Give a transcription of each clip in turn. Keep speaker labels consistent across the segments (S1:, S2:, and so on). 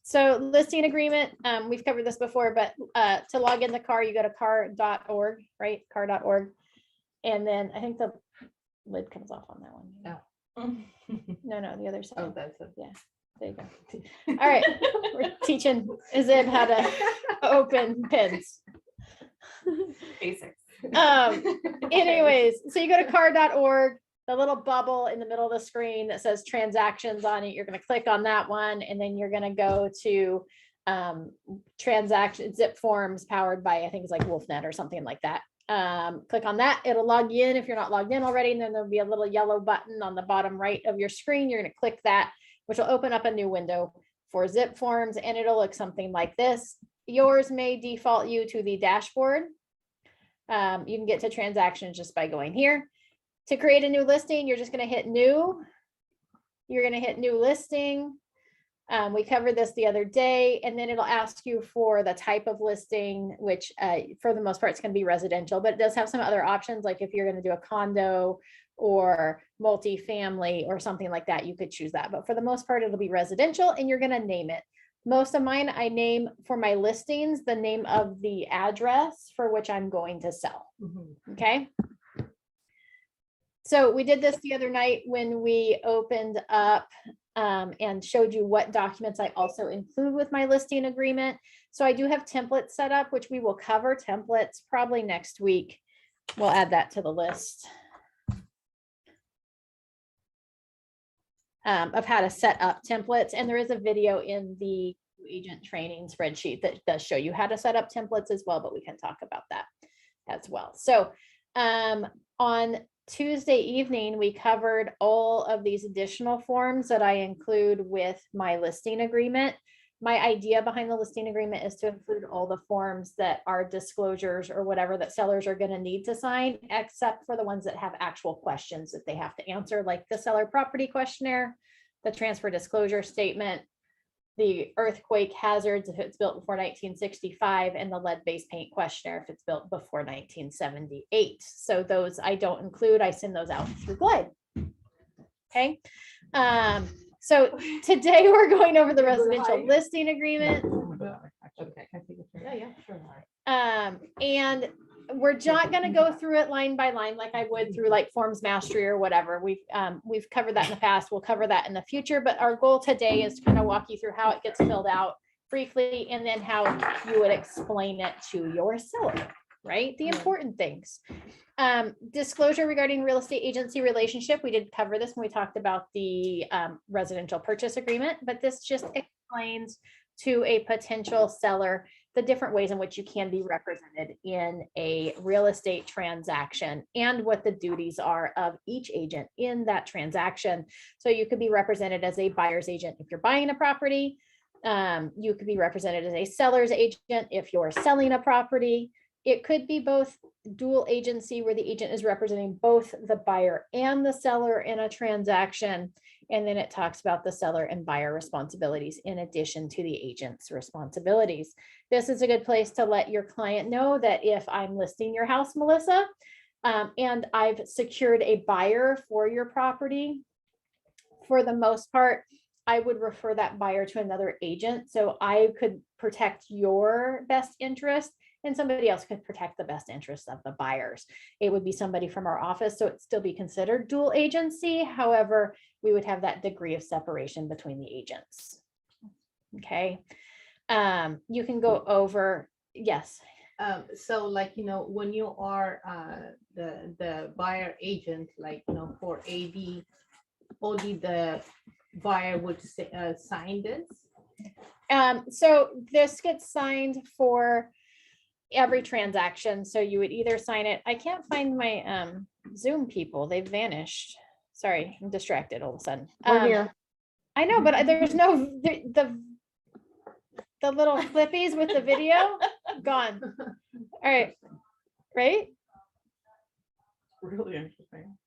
S1: So listing agreement, we've covered this before, but to log in the CAR, you go to car.org, right? car.org. And then I think the lid comes off on that one.
S2: No.
S1: No, the other side.
S2: Oh, that's it.
S1: Yeah, there you go. All right, we're teaching Zib how to open pins.
S2: Basics.
S1: Anyways, so you go to car.org, the little bubble in the middle of the screen that says transactions on it, you're going to click on that one, and then you're going to go to transaction zip forms powered by, I think it's like WolfNet or something like that. Click on that, it'll log you in if you're not logged in already, and then there'll be a little yellow button on the bottom right of your screen. You're going to click that, which will open up a new window for zip forms, and it'll look something like this. Yours may default you to the dashboard. You can get to transactions just by going here. To create a new listing, you're just going to hit new. You're going to hit new listing. We covered this the other day, and then it'll ask you for the type of listing, which for the most part, it's going to be residential, but it does have some other options. Like if you're going to do a condo or multifamily or something like that, you could choose that. But for the most part, it'll be residential, and you're going to name it. Most of mine, I name for my listings the name of the address for which I'm going to sell. Okay. So we did this the other night when we opened up and showed you what documents I also include with my listing agreement. So I do have templates set up, which we will cover templates probably next week. We'll add that to the list of how to set up templates. And there is a video in the agent training spreadsheet that does show you how to set up templates as well, but we can talk about that as well. So on Tuesday evening, we covered all of these additional forms that I include with my listing agreement. My idea behind the listing agreement is to include all the forms that are disclosures or whatever that sellers are going to need to sign, except for the ones that have actual questions that they have to answer, like the seller property questionnaire, the transfer disclosure statement, the earthquake hazards if it's built before 1965, and the lead-based paint questionnaire if it's built before 1978. So those I don't include, I send those out through Glide. Okay. So today we're going over the residential listing agreement.
S2: Okay. Yeah, sure.
S1: And we're not going to go through it line by line like I would through like Forms Mastery or whatever. We've covered that in the past. We'll cover that in the future. But our goal today is to kind of walk you through how it gets filled out briefly, and then how you would explain it to your seller, right? The important things. Disclosure regarding real estate agency relationship. We did cover this when we talked about the residential purchase agreement, but this just explains to a potential seller the different ways in which you can be represented in a real estate transaction and what the duties are of each agent in that transaction. So you could be represented as a buyer's agent if you're buying a property. You could be represented as a seller's agent if you're selling a property. It could be both dual agency where the agent is representing both the buyer and the seller in a transaction. And then it talks about the seller and buyer responsibilities in addition to the agent's responsibilities. This is a good place to let your client know that if I'm listing your house, Melissa, and I've secured a buyer for your property, for the most part, I would refer that buyer to another agent. So I could protect your best interest, and somebody else could protect the best interests of the buyers. It would be somebody from our office, so it'd still be considered dual agency. However, we would have that degree of separation between the agents. Okay. You can go over, yes.
S2: So like, when you are the buyer agent, like, for AD, only the buyer would sign this?
S1: So this gets signed for every transaction. So you would either sign it. I can't find my Zoom people. They've vanished. Sorry, I'm distracted all of a sudden.
S3: We're here.
S1: I know, but there's no the little flippies with the video gone. All right, right?
S2: Really interesting.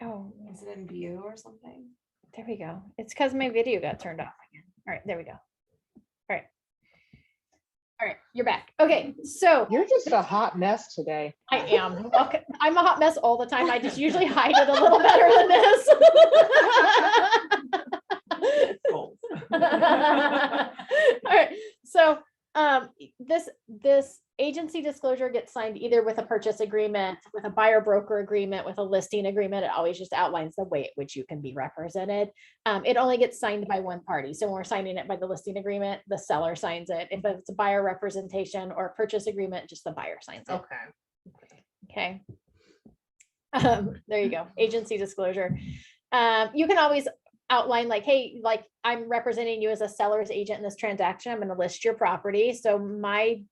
S1: Oh,
S4: Is it in view or something?
S1: there we go. It's because my video got turned off again. All right, there we go. All right, you're back. Okay, so
S3: You're just a hot mess today.
S1: I am. Okay, I'm a hot mess all the time. I just usually hide it a little better than this. this agency disclosure gets signed either with a purchase agreement, with a buyer broker agreement, with a listing agreement. It always just outlines the way at which you can be represented. It only gets signed by one party. So when we're signing it by the listing agreement, the seller signs it. If it's a buyer representation or a purchase agreement, just the buyer signs it.
S2: Okay.
S1: Okay. There you go. Agency disclosure. You can always outline like, hey, like I'm representing you as a seller's agent in this transaction. I'm going to list your property. So my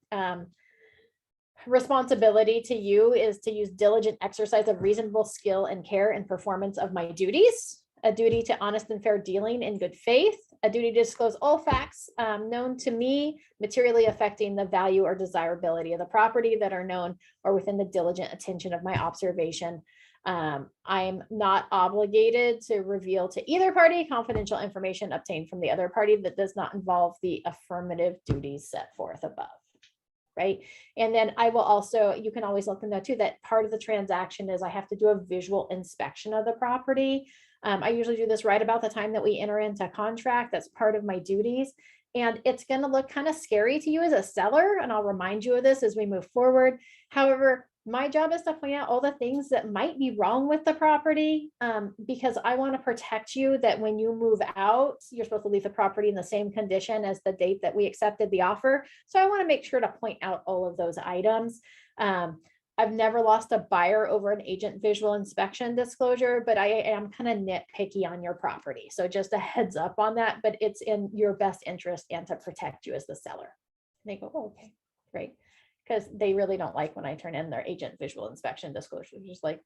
S1: responsibility to you is to use diligent exercise of reasonable skill and care and performance of my duties, a duty to honest and fair dealing in good faith, a duty to disclose all facts known to me materially affecting the value or desirability of the property that are known or within the diligent attention of my observation. I'm not obligated to reveal to either party confidential information obtained from the other party that does not involve the affirmative duties set forth above. Right. And then I will also, you can always look in that too, that part of the transaction is I have to do a visual inspection of the property. I usually do this right about the time that we enter into contract. That's part of my duties. And it's going to look kind of scary to you as a seller. And I'll remind you of this as we move forward. However, my job is to point out all the things that might be wrong with the property, because I want to protect you that when you move out, you're supposed to leave the property in the same condition as the date that we accepted the offer. So I want to make sure to point out all of those items. I've never lost a buyer over an agent visual inspection disclosure, but I am kind of nitpicky on your property. So just a heads up on that, but it's in your best interest and to protect you as the seller. And they go, oh, okay, great. Because they really don't like when I turn in their agent visual inspection disclosure. Just like,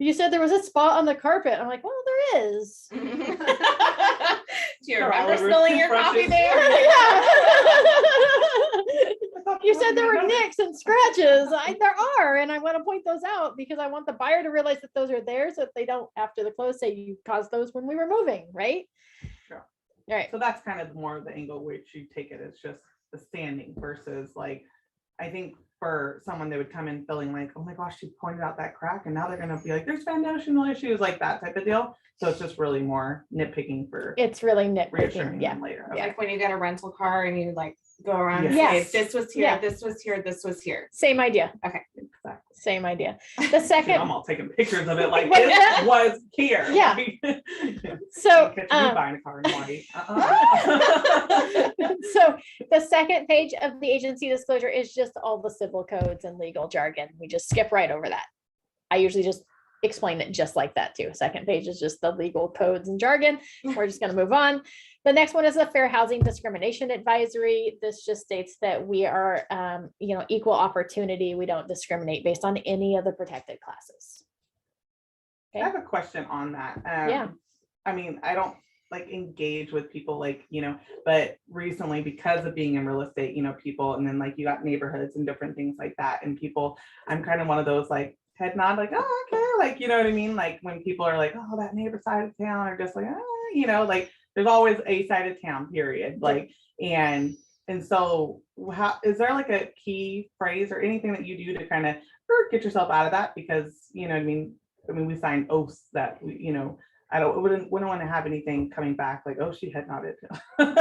S1: you said there was a spot on the carpet. I'm like, well, there is.
S4: Do you remember spilling your coffee there?
S1: You said there were nicks and scratches. There are, and I want to point those out because I want the buyer to realize that those are there so that they don't, after the close, say you caused those when we were moving, right?
S5: Sure.
S1: All right.
S5: So that's kind of more of the angle which you take it as just the standing versus like, I think for someone they would come in feeling like, oh my gosh, she pointed out that crack and now they're going to be like, there's foundational issues, like that type of deal. So it's just really more nitpicking for
S1: It's really nitpicking.
S5: reassuring
S1: Yeah.
S5: them later.
S4: Yeah, like when you get a rental car and you like go around and
S1: Yes.
S4: say, this was here,
S1: Yeah.
S4: this was here, this was here.
S1: Same idea.
S5: Exactly.
S1: Same idea. The
S5: Dude,
S1: second.
S5: I'm all taking pictures of it like
S1: What's
S5: this
S1: that?
S5: was here.
S1: Yeah.
S5: Yeah.
S1: So,
S5: Catch me buying a car in Hawaii. Uh-uh.
S1: so the second page of the agency disclosure is just all the civil codes and legal jargon. We just skip right over that. I usually just explain it just like that too. Second page is just the legal codes and jargon. We're just going to move on. The next one is the Fair Housing Discrimination Advisory. This just states that we are, equal opportunity. We don't discriminate based on any of the protected classes.
S5: I have a question on that.
S1: Yeah.
S5: I mean, I don't like engage with people like, but recently because of being in real estate, people, and then like you got neighborhoods and different things like that. And people, I'm kind of one of those like head nod, like, oh, okay. Like, you know what I mean? Like when people are like, oh, that neighbor side of town, or just like, like there's always a side of town, period. Like, and so how, is there like a key phrase or anything that you do to kind of get yourself out of that? Because, you know what I mean? We signed oaths that we, I wouldn't want to have anything coming back like, oh, she had nodded.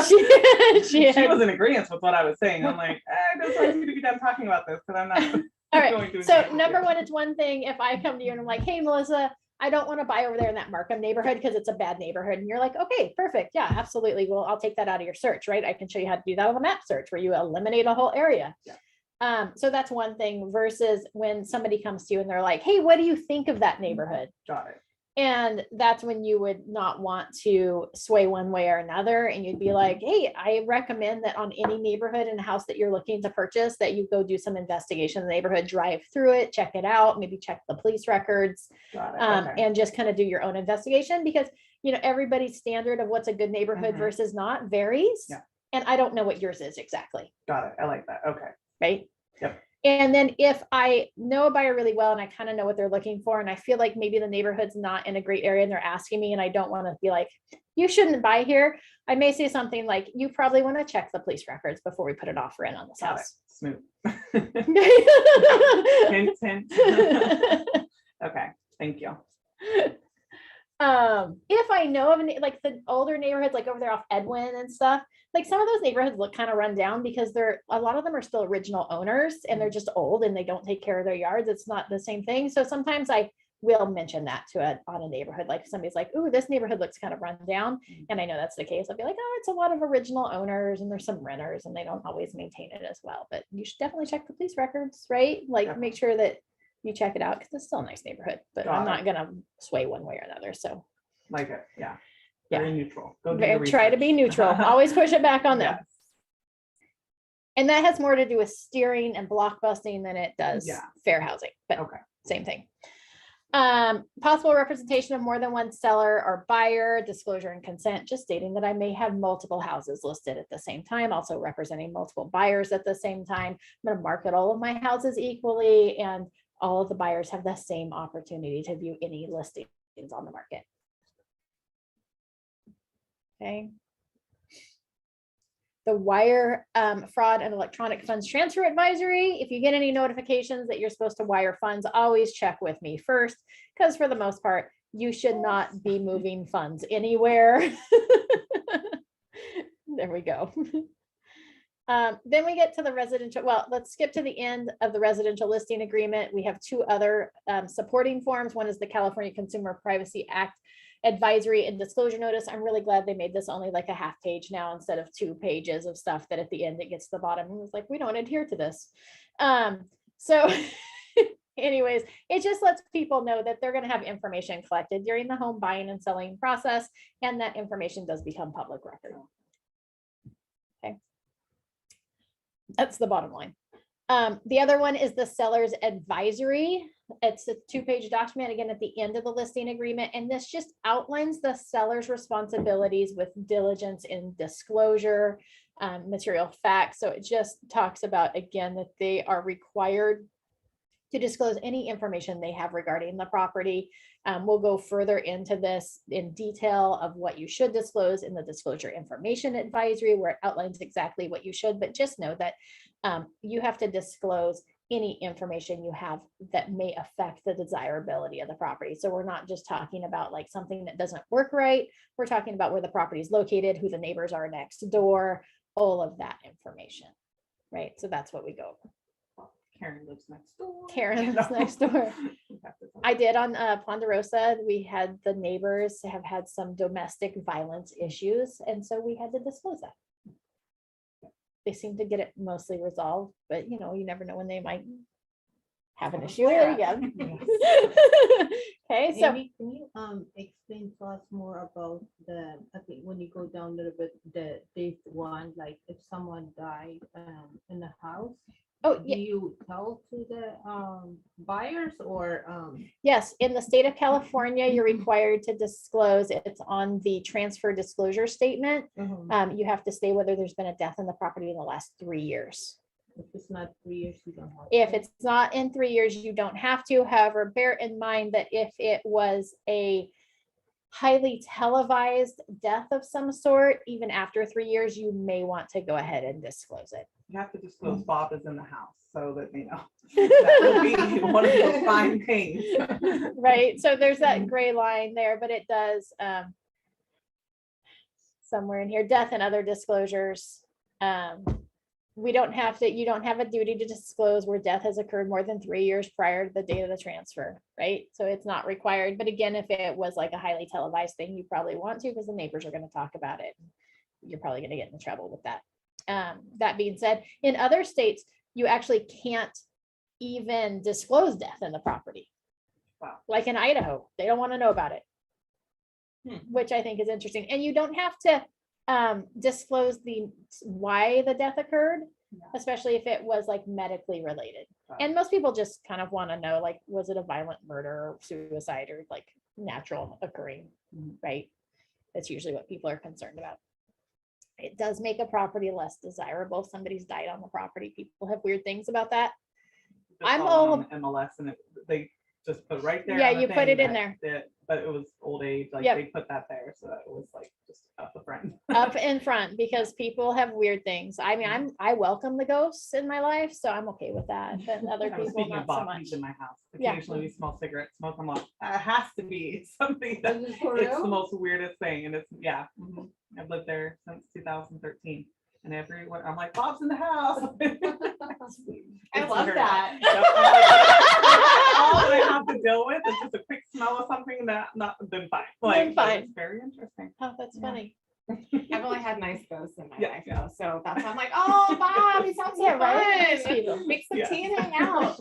S1: She
S5: She was in agreement with what I was saying. I'm like, I just want you to be done talking about this because I'm not.
S1: All
S5: going
S1: right.
S5: to
S1: So
S5: engage with
S1: number
S5: you.
S1: one, it's one thing if I come to you and I'm like, hey, Melissa, I don't want to buy over there in that Markham neighborhood because it's a bad neighborhood. And you're like, okay, perfect. Yeah, absolutely. Well, I'll take that out of your search, right? I can show you how to do that on the map search where you eliminate a whole area.
S5: Yeah.
S1: So that's one thing versus when somebody comes to you and they're like, hey, what do you think of that neighborhood?
S5: Got it.
S1: And that's when you would not want to sway one way or another. And you'd be like, hey, I recommend that on any neighborhood and house that you're looking to purchase, that you go do some investigation in the neighborhood, drive through it, check it out, maybe check the police records,
S5: Got it. Okay.
S1: and just kind of do your own investigation because, everybody's standard of what's a good neighborhood
S5: Mhm.
S1: versus not varies.
S5: Yeah.
S1: And I don't know what yours is exactly.
S5: Got it. I like that. Okay.
S1: Right.
S5: Yep.
S1: And then if I know a buyer really well and I kind of know what they're looking for, and I feel like maybe the neighborhood's not in a great area and they're asking me and I don't want to be like, you shouldn't buy here. I may say something like, you probably want to check the police records before we put an offer in on this
S5: Got it.
S1: house.
S5: Smooth. Hint, hint. Okay. Thank you.
S1: If I know of like the older neighborhoods, like over there off Edwin and stuff, like some of those neighborhoods look kind of run down because a lot of them are still original owners and they're just old and they don't take care of their yards. It's not the same thing. So sometimes I will mention that on a neighborhood. Like if somebody's like, "Ooh, this neighborhood looks kind of run down," and I know that's the case, I'll be like, "Oh, it's a lot of original owners and there's some renters and they don't always maintain it as well." But you should definitely check the police records, right? Like make sure that you check it out because it's still a nice neighborhood. But I'm not gonna sway one way or another. So
S5: Like it, yeah.
S1: Yeah.
S5: Very neutral. Go do your
S1: try to be
S5: research.
S1: neutral. Always push it back on them.
S5: Yes.
S1: And that has more to do with steering and block busting than it does
S5: Yeah.
S1: fair housing, but
S5: Okay.
S1: same thing. Possible representation of more than one seller or buyer, disclosure and consent, just stating that I may have multiple houses listed at the same time, also representing multiple buyers at the same time. I'm going to market all of my houses equally, and all of the buyers have the same opportunity to view any listings on the market. Okay. The wire fraud and electronic funds transfer advisory. If you get any notifications that you're supposed to wire funds, always check with me first, because for the most part, you should not be moving funds anywhere. There we go. Then we get to the residential. Well, let's skip to the end of the residential listing agreement. We have two other supporting forms. One is the California Consumer Privacy Act advisory and disclosure notice. I'm really glad they made this only like a half page now instead of 2 pages of stuff that at the end it gets to the bottom and was like, we don't adhere to this. So anyways, it just lets people know that they're going to have information collected during the home buying and selling process, and that information does become public record. Okay. That's the bottom line. The other one is the seller's advisory. It's a 2-page document, again, at the end of the listing agreement. And this just outlines the seller's responsibilities with diligence in disclosure, material facts. So it just talks about, again, that they are required to disclose any information they have regarding the property. We'll go further into this in detail of what you should disclose in the disclosure information advisory, where it outlines exactly what you should, but just know that you have to disclose any information you have that may affect the desirability of the property. So we're not just talking about like something that doesn't work right. We're talking about where the property is located, who the neighbors are next door, all of that information, right? So that's what we go over.
S5: Karen lives next door.
S1: Karen lives next door. I did on Ponderosa. We had the neighbors have had some domestic violence issues, and so we had to disclose that. They seem to get it mostly resolved, but you know, you never know when they might have an issue again. Okay, so
S2: Amy, can you explain to us more about I think when you go down a little bit, this one, like if someone died in the house,
S1: oh
S2: do
S1: yeah,
S2: you tell to the buyers or
S1: yes, in the state of California, you're required to disclose. It's on the transfer disclosure statement. You have to say whether there's been a death in the property in the last 3 years.
S2: if it's not 3 years, you don't have
S1: If
S2: to?
S1: it's not in 3 years, you don't have to. However, bear in mind that if it was a highly televised death of some sort, even after 3 years, you may want to go ahead and disclose it.
S5: You have to disclose Bob is in the house so that they know. That would be one of those fine things.
S1: Right, so there's that gray line there, but it does somewhere in here, death and other disclosures. We don't have to, you don't have a duty to disclose where death has occurred more than 3 years prior to the date of the transfer, right? So it's not required, but again, if it was like a highly televised thing, you probably want to because the neighbors are going to talk about it. You're probably going to get in trouble with that. That being said, in other states, you actually can't even disclose death in the property.
S5: Wow.
S1: Like in Idaho, they don't want to know about it, which I think is interesting. And you don't have to disclose why the death occurred, especially if it was like medically related. And most people just kind of want to know, like, was it a violent murder or suicide or like natural occurring, right? That's usually what people are concerned about. It does make a property less desirable. If somebody's died on the property. People have weird things about that.
S5: Just
S1: I'm
S5: saw
S1: all
S5: one on MLS and they just put right there.
S1: Yeah,
S5: on the
S1: you put
S5: thing
S1: it in
S5: that- but it was old age, like
S1: Yep.
S5: they put that there, so that it was like just up the front.
S1: Up in front, because people have weird things. I mean, I welcome the ghosts in my life, so I'm okay with that, but other
S5: I was
S1: people
S5: speaking of
S1: not so much.
S5: bobbies in my house.
S1: Yeah.
S5: Occasionally we smell cigarettes, smoke them up. It has to be something that
S2: Is this for
S5: it's the
S2: real?
S5: most weirdest thing, and it's yeah. I've lived there since 2013, and everyone I'm like, Bob's in the house.
S4: I
S5: It's
S4: love
S5: weird.
S4: that.
S5: Yep, I'm like, all I have to deal with is just a quick smell of something that not been fine. Like, but
S1: fine.
S5: it's very interesting.
S1: Oh, that's
S4: Yeah.
S1: funny.
S4: I've only had nice ghosts in my
S5: Yeah,
S4: life
S5: yeah.
S4: though, so that's why I'm like, oh, Bob, he sounds so
S1: Yeah, right? Nice
S4: fun.
S1: people.
S4: Make some
S5: Yeah.
S4: tea and hang out.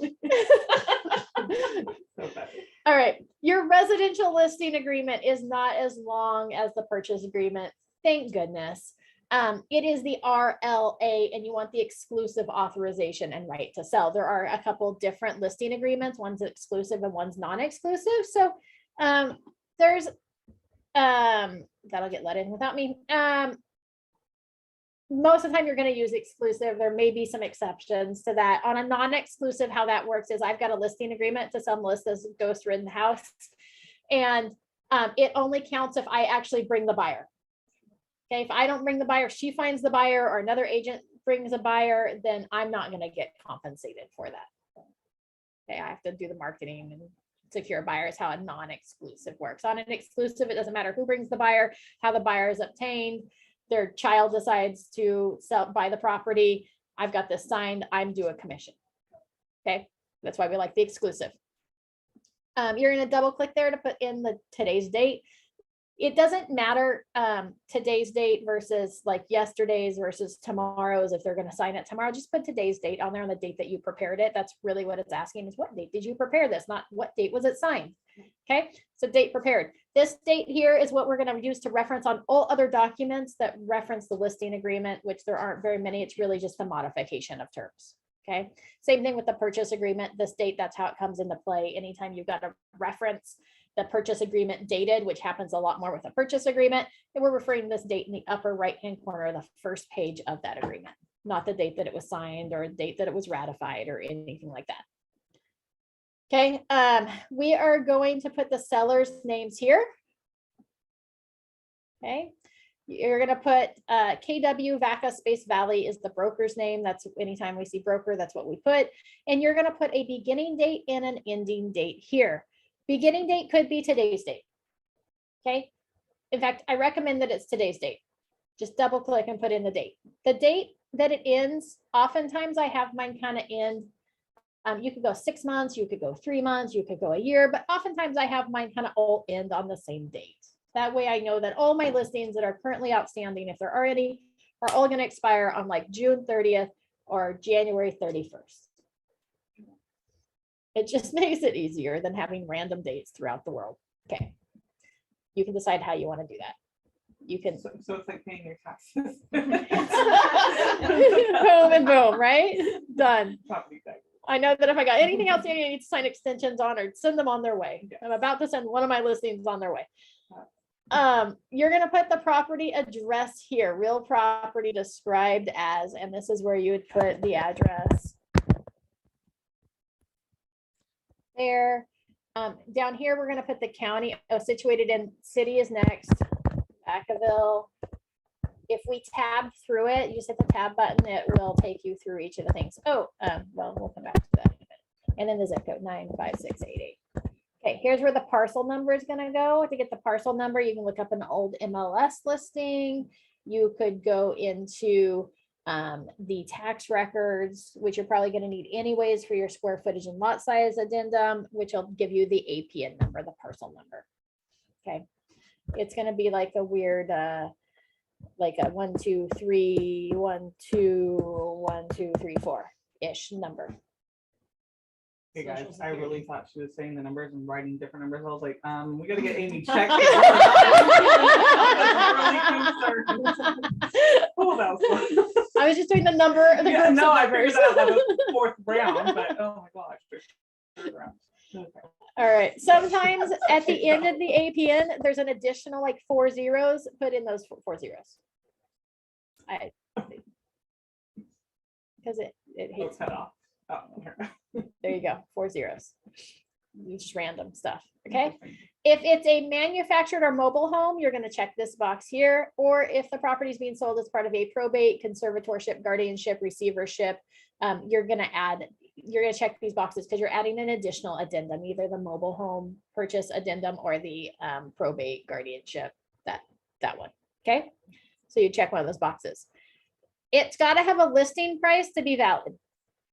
S5: So funny.
S1: All right, your residential listing agreement is not as long as the purchase agreement, thank goodness. It is the RLA, and you want the exclusive authorization and right to sell. There are a couple different listing agreements, one's exclusive and one's non-exclusive, so there's that'll get let in without me. Most of the time you're going to use exclusive. There may be some exceptions to that. On a non-exclusive, how that works is I've got a listing agreement to sell Melissa's ghost ridden house. And it only counts if I actually bring the buyer. Okay, if I don't bring the buyer, she finds the buyer or another agent brings a buyer, then I'm not going to get compensated for that. Okay, I have to do the marketing and secure buyers, how a non-exclusive works. On an exclusive, it doesn't matter who brings the buyer, how the buyer is obtained. Their child decides to buy the property. I've got this signed, I'm due a commission. Okay, that's why we like the exclusive. You're gonna double click there to put in today's date. It doesn't matter today's date versus like yesterday's versus tomorrow's. If they're going to sign it tomorrow, just put today's date on there on the date that you prepared it. That's really what it's asking, is what date did you prepare this, not what date was it signed. Okay, so date prepared. This date here is what we're going to use to reference on all other documents that reference the listing agreement, which there aren't very many. It's really just a modification of terms. Okay, same thing with the purchase agreement. This date, that's how it comes into play. Anytime you've got a reference the purchase agreement dated, which happens a lot more with a purchase agreement, and we're referring to this date in the upper right-hand corner of the first page of that agreement, not the date that it was signed or the date that it was ratified or anything like that. Okay, we are going to put the seller's names here. Okay, you're gonna put KW Vaca Space Valley is the broker's name. That's anytime we see broker, that's what we put. And you're gonna put a beginning date and an ending date here. Beginning date could be today's date. Okay. In fact, I recommend that it's today's date. Just double click and put in the date. The date that it ends, oftentimes I have mine kind of end. You could go 6 months, you could go 3 months, you could go a year, but oftentimes I have mine kind of all end on the same date. That way I know that all my listings that are currently outstanding, if there are any, are all going to expire on like June 30th or January 31st. It just makes it easier than having random dates throughout the world. Okay. You can decide how you want to do that. You can
S5: So it's like paying your taxes.
S1: boom and boom, right? Done.
S5: Property tax.
S1: I know that if I got anything else I need to sign extensions on or send them on their way.
S5: Yes.
S1: I'm about to send one of my listings on their way. You're going to put the property address here, real property described as, and this is where you would put the address. There. Down here, we're going to put the county situated in, city is next, Vacaville. If we tab through it, you just hit the tab button, it will take you through each of the things. Oh, well, we'll come back to that in a bit. And then the zip code 95688. Okay, here's where the parcel number is going to go. To get the parcel number, you can look up an old MLS listing. You could go into the tax records, which you're probably going to need anyways for your square footage and lot size addendum, which will give you the APN number, the parcel number. Okay, it's going to be like a weird, like a 1, 2, 3, 1, 2, 1, 2, 3, 4 ish number.
S5: Hey guys,
S2: Social
S5: I really
S2: Security.
S5: thought she was saying the numbers and writing different numbers. I was like, we gotta get Amy checked. Oh, that was fun.
S1: I was just doing the number, the
S5: Yeah,
S1: groups
S5: no,
S1: of
S5: I
S1: numbers.
S5: figured that out by the fourth round, but oh my gosh. Third round. Okay.
S1: All right, sometimes at the end of the APN, there's an additional like 4 zeros, put in those 4 zeros. Because it
S5: Oh,
S1: hates me.
S5: cut off. Oh, here.
S1: There you go, 4 zeros. just random stuff, okay?
S5: Interesting.
S1: If it's a manufactured or mobile home, you're gonna check this box here, or if the property is being sold as part of a probate, conservatorship, guardianship, receivership, you're gonna check these boxes because you're adding an additional addendum, either the mobile home purchase addendum or the probate guardianship, that one, okay? So you check one of those boxes. It's gotta have a listing price to be valid.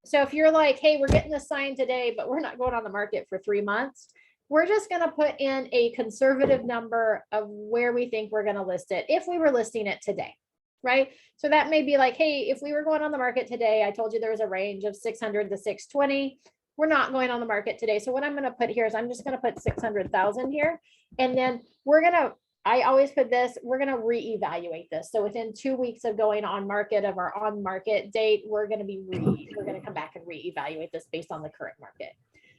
S1: So if you're like, hey, we're getting this signed today, but we're not going on the market for 3 months, we're just gonna put in a conservative number of where we think we're gonna list it, if we were listing it today, right? So that may be like, hey, if we were going on the market today, I told you there was a range of 600 to 620. We're not going on the market today. So what I'm gonna put here is I'm just gonna put 600,000 here. And then I always put this, we're gonna reevaluate this. So within 2 weeks of going on market of our on market date, we're gonna come back and reevaluate this based on the current market.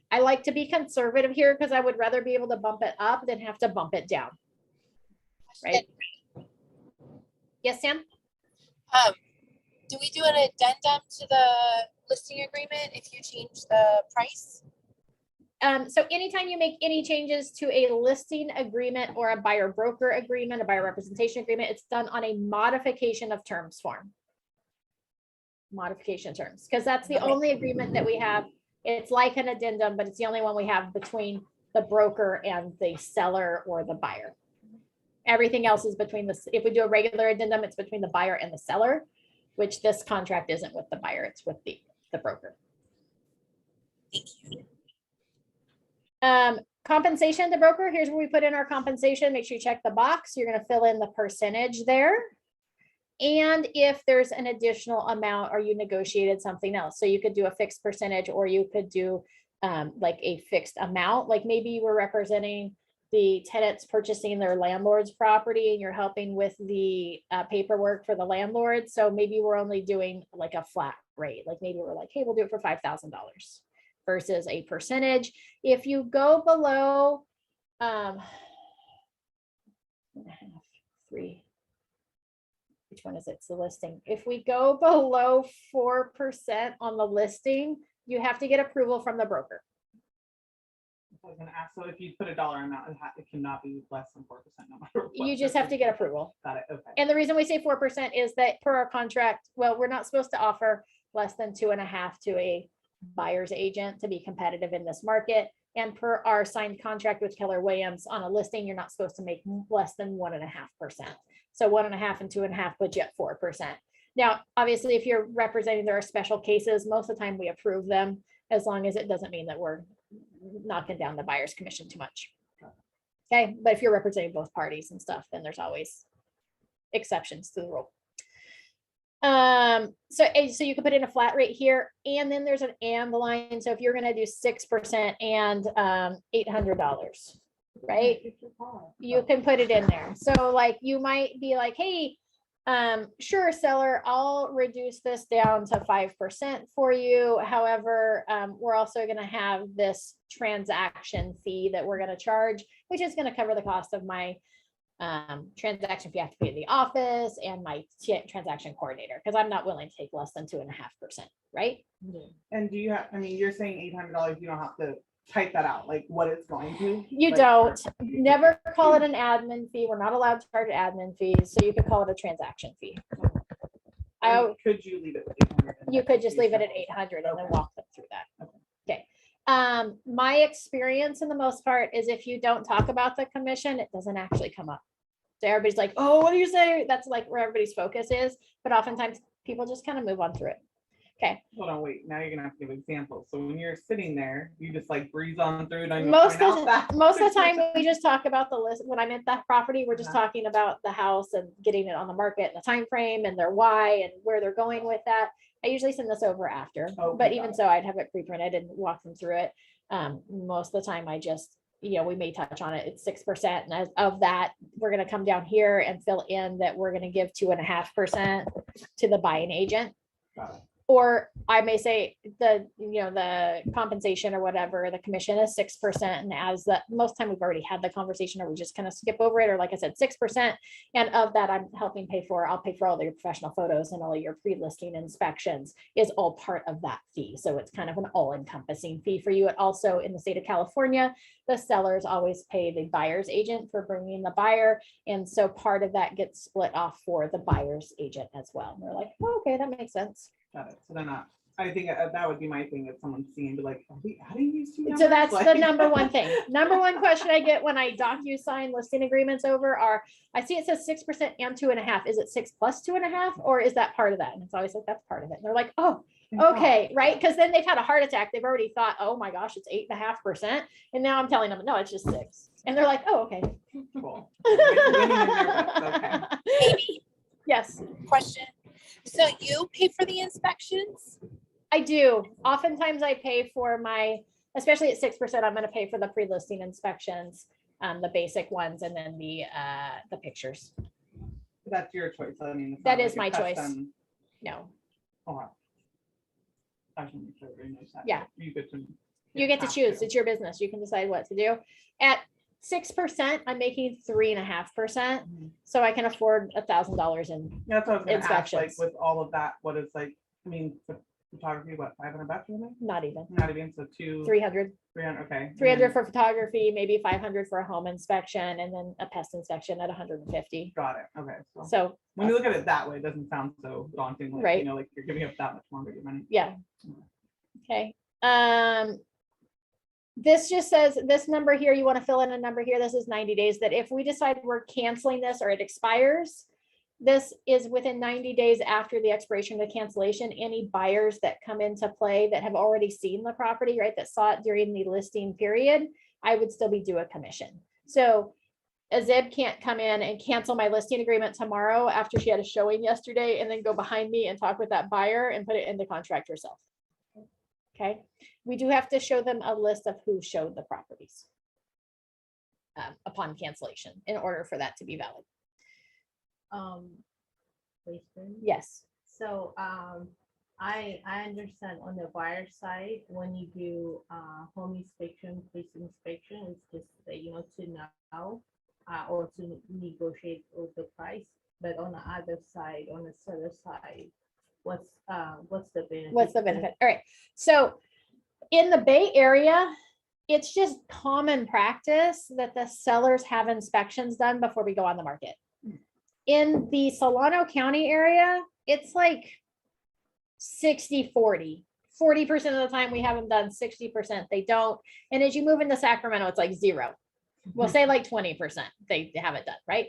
S1: I like to be conservative here because I would rather be able to bump it up than have to bump it down. Right? Yes, Sam?
S6: Do we do an addendum to the listing agreement if you change the price?
S1: So anytime you make any changes to a listing agreement or a buyer broker agreement, a buyer representation agreement, it's done on a modification of terms form. Modification terms, because that's the only agreement that we have. It's like an addendum, but it's the only one we have between the broker and the seller or the buyer. Everything else is between if we do a regular addendum, it's between the buyer and the seller, which this contract isn't with the buyer, it's with the broker.
S6: Thank you.
S1: Compensation to broker, here's where we put in our compensation. Make sure you check the box. You're going to fill in the percentage there. And if there's an additional amount or you negotiated something else. So you could do a fixed percentage or you could do like a fixed amount. Like maybe you were representing the tenants purchasing their landlord's property and you're helping with the paperwork for the landlord. So maybe we're only doing like a flat rate. Like maybe we're like, hey, we'll do it for $5,000 versus a percentage. If you go below 3, which one is it? It's the listing. If we go below 4% on the listing, you have to get approval from the broker.
S5: I was gonna ask, so if you put a dollar amount, it cannot be less than 4%, no matter what.
S1: You just have to get approval.
S5: Got it, okay.
S1: And the reason we say 4% is that per our contract, well, we're not supposed to offer less than 2.5 to a buyer's agent to be competitive in this market. And per our signed contract with Keller Williams on a listing, you're not supposed to make less than 1.5%. So 1.5 and 2.5 put you at 4%. Now, obviously, if you're representing, there are special cases, most of the time we approve them as long as it doesn't mean that we're knocking down the buyer's commission too much. Okay, but if you're representing both parties and stuff, then there's always exceptions to the rule. So you can put in a flat rate here, and then there's an and line. So if you're gonna do 6% and $800, right? You can put it in there. So like you might be like, hey, sure, seller, I'll reduce this down to 5% for you. However, we're also gonna have this transaction fee that we're gonna charge, which is gonna cover the cost of my transaction fee I have to pay at the office and my transaction coordinator, because I'm not willing to take less than 2.5%, right?
S5: And do you have, I mean, you're saying $800, you don't have to type that out, like what it's going to?
S1: You
S5: Like,
S1: don't, never call it an admin fee. We're not allowed to charge admin fees, so you could call it a transaction fee.
S5: I mean, could you leave it with 800?
S1: You could just leave it at 800 and then
S5: Okay.
S1: walk them through that. Okay. My experience in the most part is if you don't talk about the commission, it doesn't actually come up. So everybody's like, oh, what do you say? That's like where everybody's focus is, but oftentimes people just kind of move on through it. Okay.
S5: Hold on, wait, now you're gonna have to give examples. So when you're sitting there, you just like breeze on through. Don't even
S1: Most
S5: point
S1: of
S5: out that
S1: the time,
S5: 6%.
S1: we just talk about the list. When I'm at that property, we're just
S5: Uh-huh.
S1: talking about the house and getting it on the market and the time frame and their why and where they're going with that. I usually send this over after,
S5: Okay,
S1: but
S5: got
S1: even
S5: it.
S1: so, I'd have it pre-printed and walk them through it. Most of the time, I just, we may touch on it. It's 6%, and as of that, we're gonna come down here and fill in that we're gonna give 2.5% to the buying agent.
S5: Got it.
S1: Or I may say the compensation or whatever, the commission is 6%. And as the most time we've already had the conversation, or we just kind of skip over it, or like I said, 6%. And of that, I'll pay for all your professional photos and all your pre-listing inspections is all part of that fee. So it's kind of an all-encompassing fee for you. It also, in the state of California, the sellers always pay the buyer's agent for bringing the buyer. And so part of that gets split off for the buyer's agent as well. And they're like, oh, okay, that makes sense.
S5: Got it. So they're not, I think that would be my thing if someone's seeing and be like, how do you use two numbers?
S1: So that's the
S5: Like-
S1: number one thing. Number one question I get when I DocuSign listing agreements over are, I see it says 6% and 2.5. Is it 6 plus 2.5? Or is that part of that? And it's always like, that's part of it. And they're like, oh, okay, right? Because then they've had a heart attack. They've already thought, oh my gosh, it's 8.5%. And now I'm telling them, no, it's just 6. And they're like, oh, okay.
S5: Cool. Winning in their books, okay.
S6: Amy,
S1: Yes,
S6: question. So you pay for the inspections?
S1: I do. Oftentimes I pay for especially at 6%, I'm going to pay for the pre-listing inspections, the basic ones, and then the pictures.
S5: That's your choice. I mean, it's
S1: That
S5: not
S1: is
S5: like a
S1: my choice.
S5: custom-
S1: No,
S5: Oh, wow. I should make sure everybody knows that.
S1: Yeah.
S5: You get to.
S1: you get to
S5: have
S1: choose. It's your business. You can decide what to do. At 6%, I'm making 3.5%.
S5: Mhm.
S1: So I can afford $1,000 in,
S5: That's what I was gonna ask, like,
S1: Inspections.
S5: with all of that, what is like, I mean, photography, what, $500 or something?
S1: not even,
S5: Not even, so
S1: 300.
S5: 300, okay. and
S1: 300
S5: then-
S1: for photography, maybe 500 for a home inspection, and then a pest inspection at 150.
S5: Got it, okay. So
S1: So,
S5: when you look at it that way, it doesn't sound so daunting, like,
S1: Right.
S5: you know, like you're giving up that much longer your money.
S1: yeah. Okay. This just says this number here, you want to fill in a number here. This is 90 days, that if we decide we're canceling this or it expires, this is within 90 days after the expiration of the cancellation. Any buyers that come into play that have already seen the property, right, that saw it during the listing period, I would still be due a commission. So a Zib can't come in and cancel my listing agreement tomorrow after she had a showing yesterday and then go behind me and talk with that buyer and put it into contract herself. Okay, we do have to show them a list of who showed the properties upon cancellation in order for that to be valid.
S2: Question.
S1: Yes,
S2: So, I understand on the buyer side, when you do, home inspection, place inspection, it's just, to know, or to negotiate with the price. But on the other side, on the seller side, what's the benefit?
S1: what's the benefit? All right, so in the Bay Area, it's just common practice that the sellers have inspections done before we go on the market. In the Solano County area, it's like 60-40. 40% of the time we have them done, 60% they don't. And as you move into Sacramento, it's like 0. We'll say like 20% they have it done, right?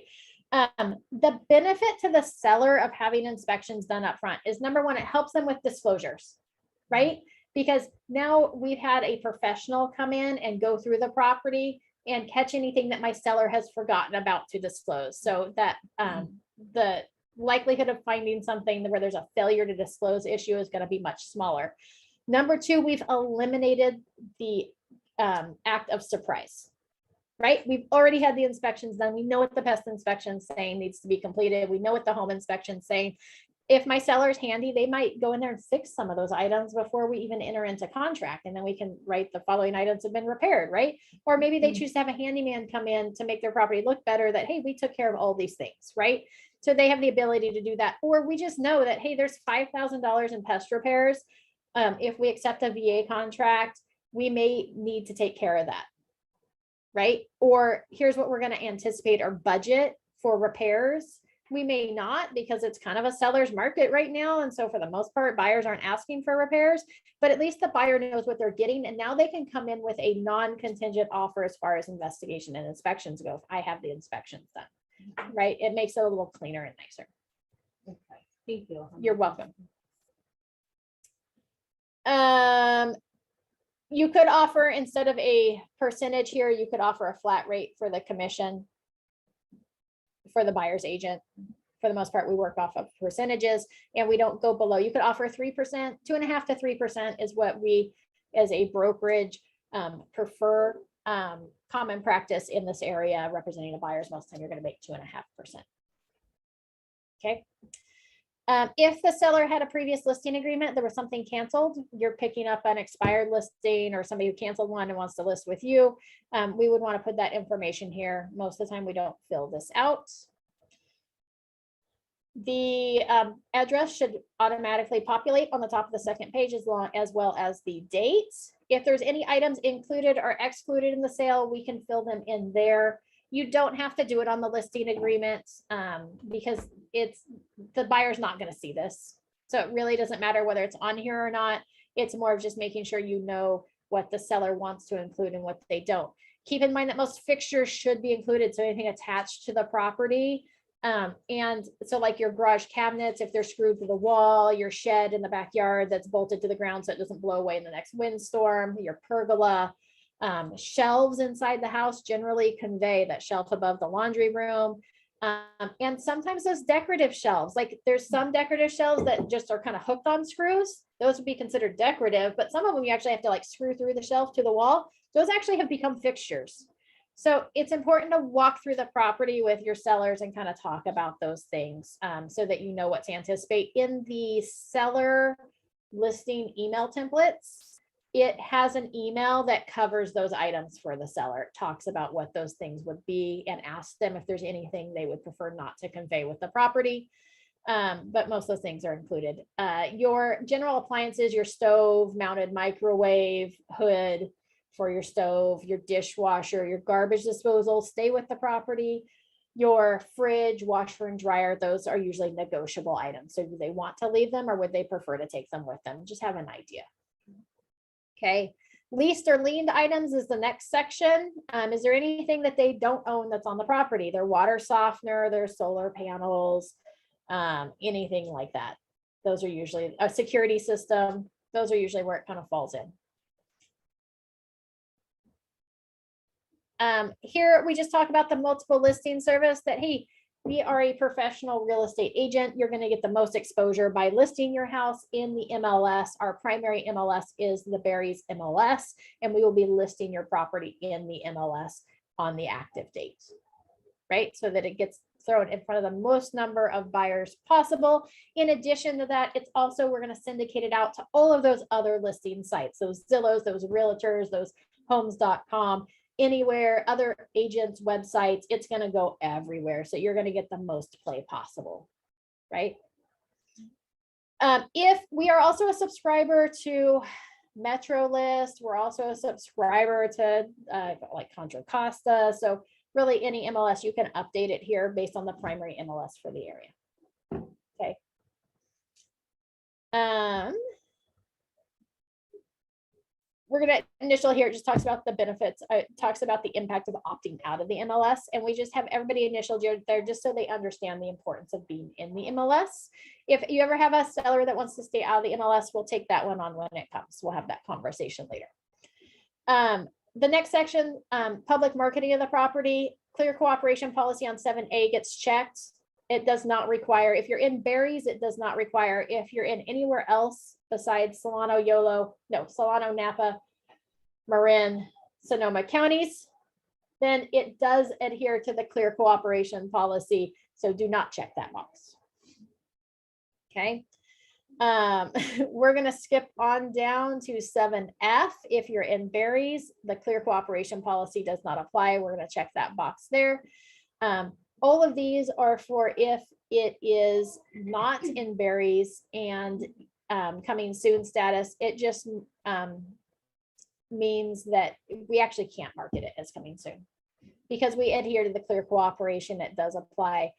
S1: The benefit to the seller of having inspections done up front is, number one, it helps them with disclosures, right? Because now we've had a professional come in and go through the property and catch anything that my seller has forgotten about to disclose. So that the likelihood of finding something where there's a failure to disclose issue is going to be much smaller. Number two, we've eliminated the act of surprise, right? We've already had the inspections done. We know what the pest inspection saying needs to be completed. We know what the home inspection saying. If my seller's handy, they might go in there and fix some of those items before we even enter into contract. And then we can write the following items have been repaired, right? Or maybe they choose to have a handyman come in to make their property look better, that, hey, we took care of all these things, right? So they have the ability to do that. Or we just know that, hey, there's $5,000 in pest repairs. If we accept a VA contract, we may need to take care of that, right? Or here's what we're going to anticipate our budget for repairs. We may not, because it's kind of a seller's market right now. And so for the most part, buyers aren't asking for repairs, but at least the buyer knows what they're getting. And now they can come in with a non-contingent offer as far as investigation and inspections go. If I have the inspections done, right? It makes it a little cleaner and nicer.
S2: Okay, thank you.
S1: You're welcome. You could offer, instead of a percentage here, you could offer a flat rate for the commission for the buyer's agent. For the most part, we work off of percentages and we don't go below. You could offer 3%, 2.5% to 3% is what we as a brokerage prefer. Common practice in this area representing the buyers, most of the time you're going to make 2.5%. Okay. If the seller had a previous listing agreement, there was something canceled, you're picking up an expired listing or somebody who canceled one and wants to list with you, we would want to put that information here. Most of the time, we don't fill this out. The address should automatically populate on the top of the second page as well as the dates. If there's any items included or excluded in the sale, we can fill them in there. You don't have to do it on the listing agreement because the buyer's not going to see this. So it really doesn't matter whether it's on here or not. It's more of just making sure you know what the seller wants to include and what they don't. Keep in mind that most fixtures should be included, so anything attached to the property. And so like your garage cabinets, if they're screwed to the wall, your shed in the backyard that's bolted to the ground so it doesn't blow away in the next windstorm, your pergola, shelves inside the house generally convey that shelf above the laundry room. And sometimes those decorative shelves, like there's some decorative shelves that just are kind of hooked on screws. Those would be considered decorative, but some of them you actually have to like screw through the shelf to the wall. Those actually have become fixtures. So it's important to walk through the property with your sellers and kind of talk about those things so that you know what to anticipate. In the seller listing email templates, it has an email that covers those items for the seller. It talks about what those things would be and asks them if there's anything they would prefer not to convey with the property. But most of those things are included. Your general appliances, your stove, mounted microwave, hood for your stove, your dishwasher, your garbage disposal, stay with the property. Your fridge, washer and dryer, those are usually negotiable items. So do they want to leave them or would they prefer to take them with them? Just have an idea. Okay, leased or liened items is the next section. Is there anything that they don't own that's on the property? Their water softener, their solar panels, anything like that. Those are usually a security system. Those are usually where it kind of falls in. Here we just talk about the multiple listing service that, hey, we are a professional real estate agent. You're going to get the most exposure by listing your house in the MLS. Our primary MLS is the Barry's MLS, and we will be listing your property in the MLS on the active date, right? So that it gets thrown in front of the most number of buyers possible. In addition to that, it's also, we're going to syndicate it out to all of those other listing sites, those Zillows, those realtors, those homes.com, anywhere, other agents' websites, it's going to go everywhere. So you're going to get the most play possible, right? If we are also a subscriber to MetroList, we're also a subscriber to like Contra Costa. So really any MLS, you can update it here based on the primary MLS for the area. Okay. We're going to initial here, it just talks about the benefits, talks about the impact of opting out of the MLS. And we just have everybody initial there just so they understand the importance of being in the MLS. If you ever have a seller that wants to stay out of the MLS, we'll take that one on when it comes. We'll have that conversation later. The next section, public marketing of the property, clear cooperation policy on 7A gets checked. It does not require, if you're in Barry's, it does not require. If you're in anywhere else besides Solano, Solano, Napa, Marin, Sonoma counties, then it does adhere to the clear cooperation policy. So do not check that box. Okay. We're going to skip on down to 7F. If you're in Barry's, the clear cooperation policy does not apply. We're going to check that box there. All of these are for if it is not in Barry's and coming soon status. It just means that we actually can't market it as coming soon because we adhere to the clear cooperation. It does apply.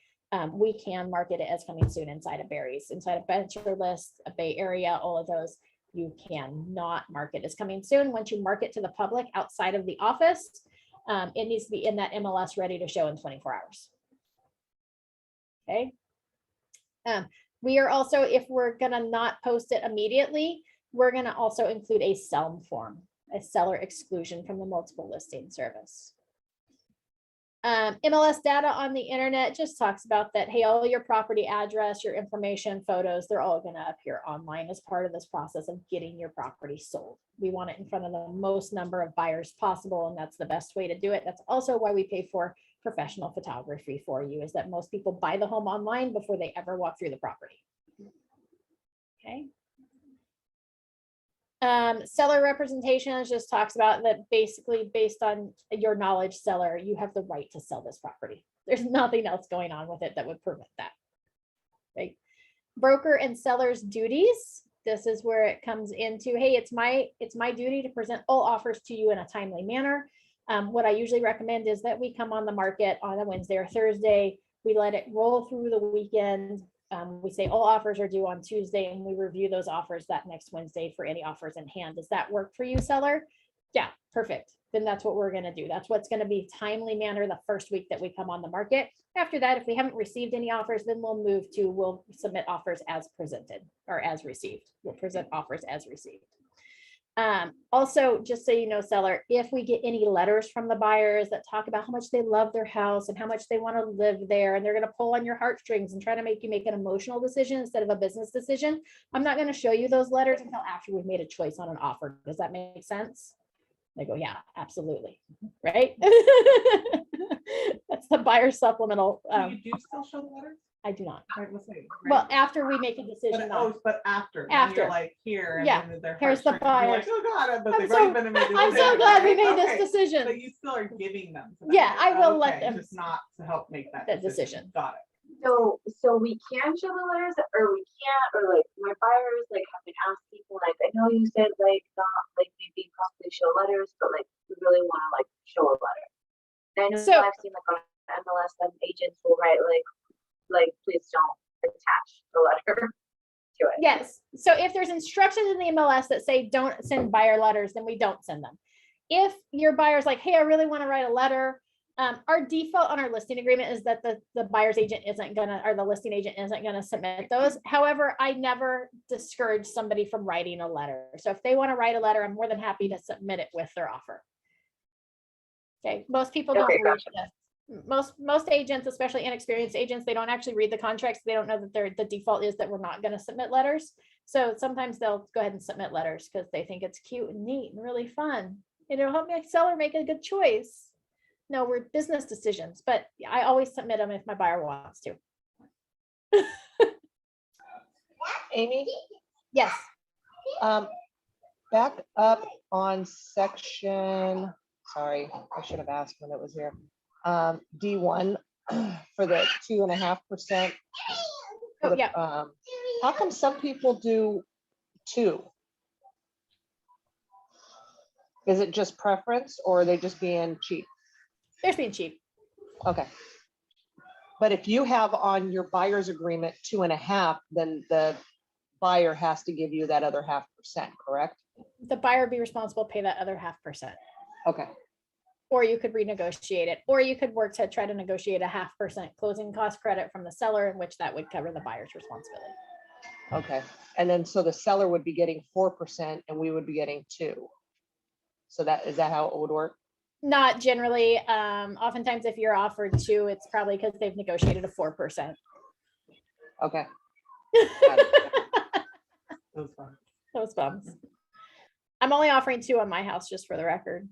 S1: We can market it as coming soon inside of Barry's, inside of MetroList, a Bay Area, all of those. You cannot market as coming soon. Once you market to the public outside of the office, it needs to be in that MLS ready to show in 24 hours. Okay. We are also, if we're going to not post it immediately, we're going to also include a SELM form, a seller exclusion from the multiple listing service. MLS data on the internet just talks about that. Hey, all your property address, your information, photos, they're all going to appear online as part of this process of getting your property sold. We want it in front of the most number of buyers possible, and that's the best way to do it. That's also why we pay for professional photography for you, is that most people buy the home online before they ever walk through the property. Okay. Seller representations just talks about that basically based on your knowledge, seller, you have the right to sell this property. There's nothing else going on with it that would prevent that. Right. Broker and seller's duties. This is where it comes into, hey, it's my duty to present all offers to you in a timely manner. What I usually recommend is that we come on the market on a Wednesday or Thursday. We let it roll through the weekend. We say all offers are due on Tuesday and we review those offers that next Wednesday for any offers in hand. Does that work for you, seller? Yeah, perfect. Then that's what we're going to do. That's what's going to be timely manner the first week that we come on the market. After that, if we haven't received any offers, then we'll submit offers as presented or as received. We'll present offers as received. Also, just so you know, seller, if we get any letters from the buyers that talk about how much they love their house and how much they want to live there, and they're going to pull on your heartstrings and try to make you make an emotional decision instead of a business decision, I'm not going to show you those letters until after we've made a choice on an offer. Does that make sense? They go, yeah, absolutely. Right? That's the buyer supplemental.
S5: You do still show the letters?
S1: I do not.
S5: Right, let's see,
S1: Well,
S5: right?
S1: after we make a decision on.
S5: But after. then
S1: After.
S5: You're like here. and
S1: Yeah,
S5: then their
S1: here's the
S5: heartstrings, you're like, oh God, but
S1: I'm
S5: they've
S1: so-
S5: already been in the
S1: I'm so
S5: decision,
S1: glad we
S5: right?
S1: made
S5: Okay,
S1: this decision.
S5: But you still are giving them. to them.
S1: Yeah, I will let
S5: Okay,
S1: them-
S5: Just not to help make that
S1: That
S5: decision.
S1: decision.
S5: Got it.
S7: So we can show the letters or we can't, or like my buyers like have been asking people like, I know you said like not like maybe possibly show letters, but like we really want to like show a letter. And I know
S1: So-
S7: I've seen like on MLS some agents will write like please don't attach the letter to it.
S1: Yes. So if there's instructions in the MLS that say don't send buyer letters, then we don't send them. If your buyer's like, hey, I really want to write a letter, our default on our listing agreement is that the buyer's agent isn't gonna, or the listing agent isn't gonna submit those. However, I never discourage somebody from writing a letter. So if they want to write a letter, I'm more than happy to submit it with their offer. Okay, most people don't
S7: Okay,
S1: read
S7: gotcha.
S1: this. Most agents, especially inexperienced agents, they don't actually read the contracts. They don't know that the default is that we're not going to submit letters. So sometimes they'll go ahead and submit letters because they think it's cute and neat and really fun. It'll help my seller make a good choice. No, we're business decisions, but I always submit them if my buyer wants to.
S3: Amy,
S1: Yes.
S3: back up on section, sorry, I should have asked when it was here. D1 for the 2.5%.
S1: Oh, yeah.
S3: How come some people do 2? Is it just preference or are they just being cheap?
S1: They're being cheap.
S3: Okay. But if you have on your buyer's agreement 2.5, then the buyer has to give you that other 0.5%, correct?
S1: The buyer would be responsible to pay that other 0.5%.
S3: Okay,
S1: Or you could renegotiate it, or you could work to try to negotiate a 0.5% closing cost credit from the seller, in which that would cover the buyer's responsibility.
S3: okay. And then so the seller would be getting 4% and we would be getting 2. So is that how it would work?
S1: Not generally. Oftentimes if you're offered 2, it's probably because they've negotiated a 4%.
S3: Okay. Got it.
S5: Those fun.
S1: Those bums. I'm only offering 2 on my house, just for the record,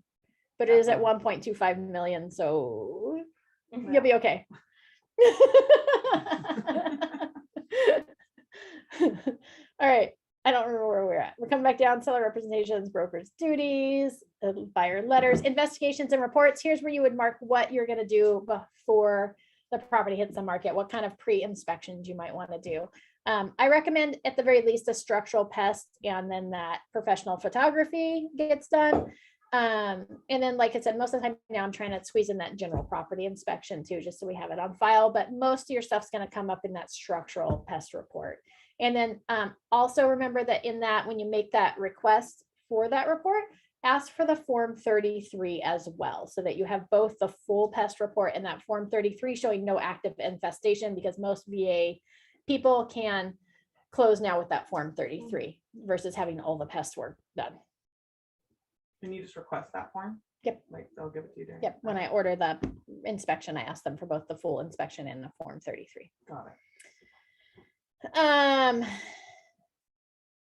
S1: but it is at 1.25 million, so you'll be okay. All right. I don't remember where we're at. We're coming back down, seller representations, brokers' duties, buyer letters, investigations and reports. Here's where you would mark what you're going to do before the property hits the market, what kind of pre-inspections you might want to do. I recommend at the very least a structural pest, and then that professional photography gets done. And then, like I said, most of the time now I'm trying to squeeze in that general property inspection too, just so we have it on file. But most of your stuff's going to come up in that structural pest report. And then also remember that in that, when you make that request for that report, ask for the Form 33 as well, so that you have both the full pest report and that Form 33 showing no active infestation, because most VA people can close now with that Form 33 versus having all the pest work done.
S5: Can you just request that form?
S1: Yep.
S5: Like they'll give it to you during.
S1: Yep, when I order the inspection, I ask them for both the full inspection and the Form 33.
S5: Got it.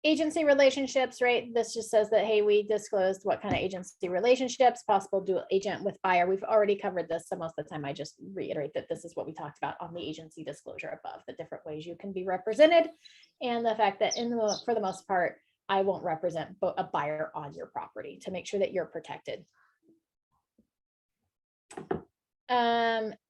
S1: agency relationships, right? This just says that, hey, we disclosed what kind of agency relationships, possible dual agent with buyer. We've already covered this. So most of the time I just reiterate that this is what we talked about on the agency disclosure above, the different ways you can be represented. And the fact that for the most part, I won't represent a buyer on your property to make sure that you're protected.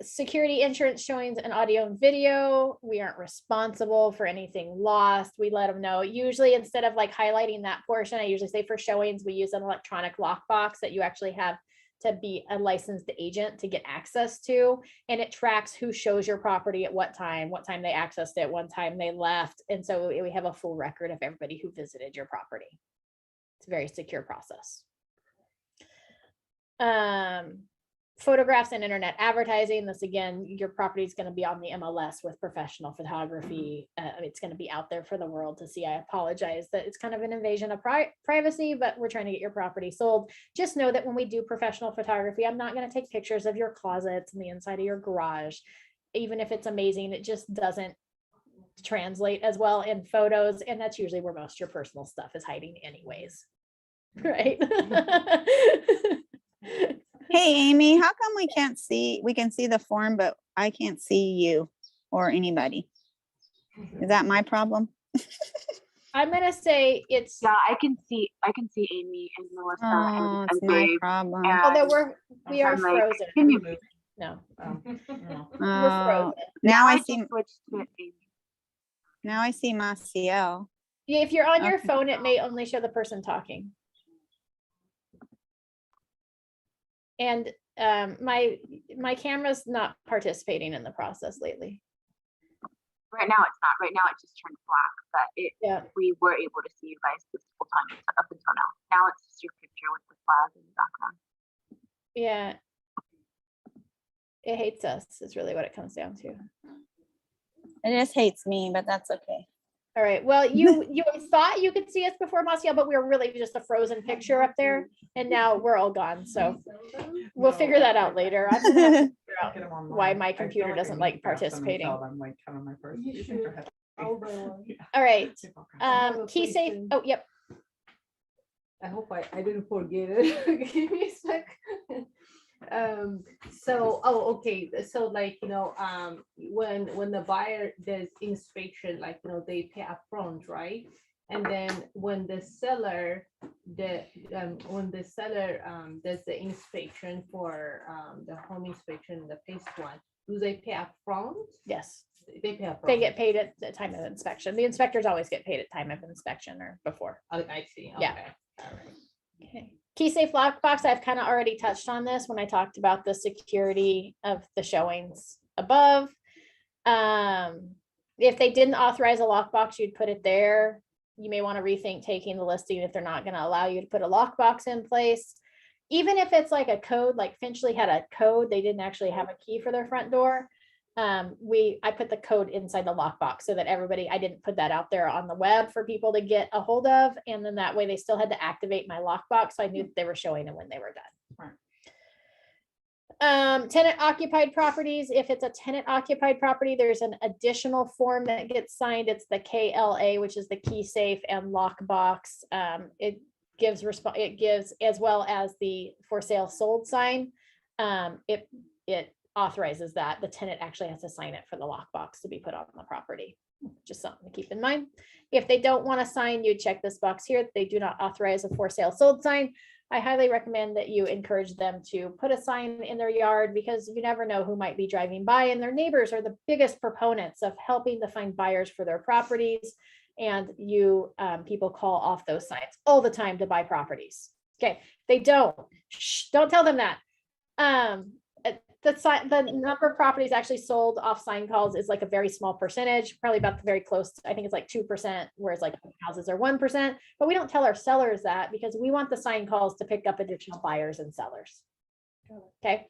S1: Security, insurance, showings, and audio and video. We aren't responsible for anything lost. We let them know. Usually, instead of like highlighting that portion, I usually say for showings, we use an electronic lockbox that you actually have to be a licensed agent to get access to, and it tracks who shows your property at what time they accessed it, what time they left, and so we have a full record of everybody who visited your property. It's a very secure process. Photographs and internet advertising. This again, your property is going to be on the MLS with professional photography. It's going to be out there for the world to see. I apologize that it's kind of an invasion of privacy, but we're trying to get your property sold. Just know that when we do professional photography, I'm not going to take pictures of your closets and the inside of your garage. Even if it's amazing, it just doesn't translate as well in photos. And that's usually where most of your personal stuff is hiding anyways. Right?
S8: Hey, Amy, how come we can see the form, but I can't see you or anybody? Is that my problem?
S1: I'm gonna say it's,
S7: Yeah, I can see Amy and Melissa
S8: Oh,
S7: and
S8: it's my
S7: Dave.
S8: problem.
S7: and
S1: although we are
S7: I'm like,
S1: frozen.
S7: can you-
S1: No,
S5: Oh, no.
S1: we're
S8: Oh,
S1: frozen.
S8: now I
S7: just
S8: see,
S7: switched to Amy.
S8: now I see Maciel.
S1: Yeah, if you're on your
S8: Okay.
S1: phone, it may only show the person talking. And my camera's not participating in the process lately.
S7: Right now it's not. Right now it just turned black, but
S1: Yeah.
S7: we were able to see you guys this whole time up until now. Now it's just your picture with the flag in the background.
S1: Yeah. It hates us is really what it comes down to.
S8: It just hates me, but that's okay.
S1: All right. Well, you thought you could see us before Marcial, but we were really just a frozen picture up there, and now we're all gone. So we'll figure that out later. I'm gonna have to figure out
S5: Get 'em online.
S1: why my
S5: I feel
S1: computer
S5: like I
S1: doesn't
S5: need
S1: like
S5: to grab some and
S1: participating.
S5: tell them, like, come on my first. You think they're happy. Yeah.
S1: All right.
S2: have a
S1: Key safe.
S2: question.
S1: Oh, yep.
S2: I hope I didn't forget it. Give me a sec. Okay. So like, when the buyer does inspection, like, they pay upfront, right? And then when the seller, does the inspection for, the home inspection, the phase one, do they pay upfront?
S1: Yes.
S2: They pay upfront.
S1: They get paid at the time of inspection. The inspectors always get paid at time of inspection or before.
S2: I see.
S1: Yeah.
S2: Okay. All right.
S1: Okay. Key safe lockbox, I've kind of already touched on this when I talked about the security of the showings above. If they didn't authorize a lockbox, you'd put it there. You may want to rethink taking the listing if they're not going to allow you to put a lockbox in place. Even if it's like a code, like Finchley had a code, they didn't actually have a key for their front door. I put the code inside the lockbox so that I didn't put that out there on the web for people to get a hold of. And then that way they still had to activate my lockbox. So I knew that they were showing them when they were done. Tenant occupied properties. If it's a tenant occupied property, there's an additional form that gets signed. It's the KLA, which is the key safe and lockbox. It gives as well as the for sale sold sign. It authorizes that the tenant actually has to sign it for the lockbox to be put on the property. Just something to keep in mind. If they don't want to sign, you check this box here. They do not authorize a for sale sold sign. I highly recommend that you encourage them to put a sign in their yard because you never know who might be driving by, and their neighbors are the biggest proponents of helping to find buyers for their properties. And people call off those signs all the time to buy properties. Okay, they don't. Shh, don't tell them that. The number of properties actually sold off sign calls is like a very small percentage, probably about very close. I think it's like 2%, whereas like houses are 1%. But we don't tell our sellers that because we want the sign calls to pick up additional buyers and sellers. Okay.